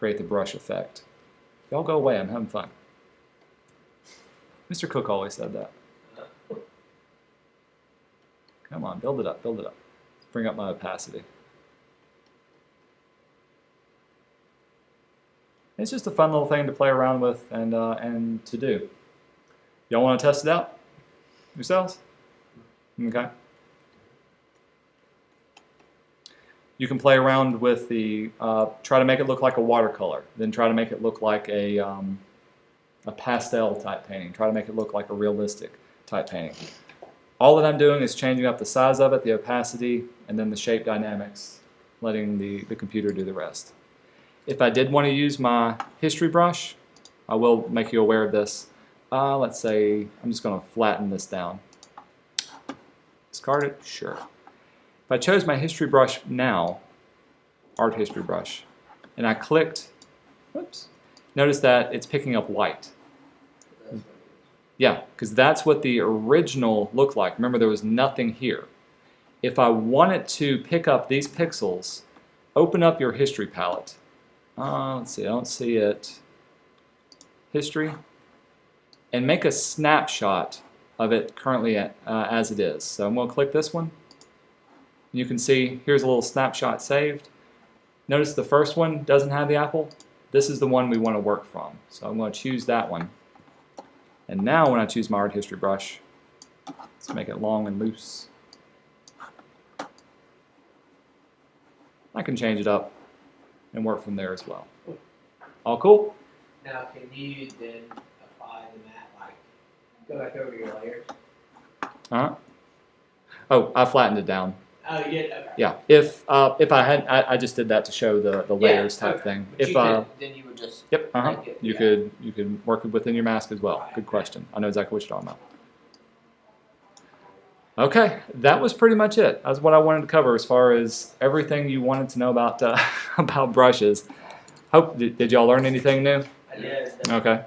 [SPEAKER 1] the brush effect. Y'all go away, I'm having fun. Mr. Cook always said that. Come on, build it up, build it up. Let's bring up my opacity. It's just a fun little thing to play around with and to do. Y'all want to test it out yourselves? Okay. You can play around with the, try to make it look like a watercolor, then try to make it look like a pastel type painting, try to make it look like a realistic type painting. All that I'm doing is changing up the size of it, the opacity, and then the shape dynamics, letting the computer do the rest. If I did want to use my history brush, I will make you aware of this. Let's say I'm just going to flatten this down. Discard it? Sure. If I chose my history brush now, art history brush, and I clicked, whoops, notice that it's picking up white. Yeah, because that's what the original looked like. Remember, there was nothing here. If I wanted to pick up these pixels, open up your history palette. Let's see, I don't see it. History. And make a snapshot of it currently as it is. So I'm going to click this one. You can see here's a little snapshot saved. Notice the first one doesn't have the apple. This is the one we want to work from. So I'm going to choose that one. And now when I choose my art history brush, let's make it long and loose. I can change it up and work from there as well. All cool?
[SPEAKER 3] Now, can you then apply the matte, like, go back over your layers?
[SPEAKER 1] Uh-huh. Oh, I flattened it down.
[SPEAKER 3] Oh, you did? Okay.
[SPEAKER 1] Yeah. If I had, I just did that to show the layers type
[SPEAKER 3] okay.
[SPEAKER 1] thing.
[SPEAKER 3] But
[SPEAKER 1] if
[SPEAKER 3] then you would just.
[SPEAKER 1] Yep.
[SPEAKER 3] Make it,
[SPEAKER 1] You could work it within your mask as well. Good question. I know exactly what you're talking about. Okay, that was pretty much it. That's what I wanted to cover as far as everything you wanted to know about about brushes. Hope did y'all learn anything new?
[SPEAKER 3] I did.
[SPEAKER 1] Okay.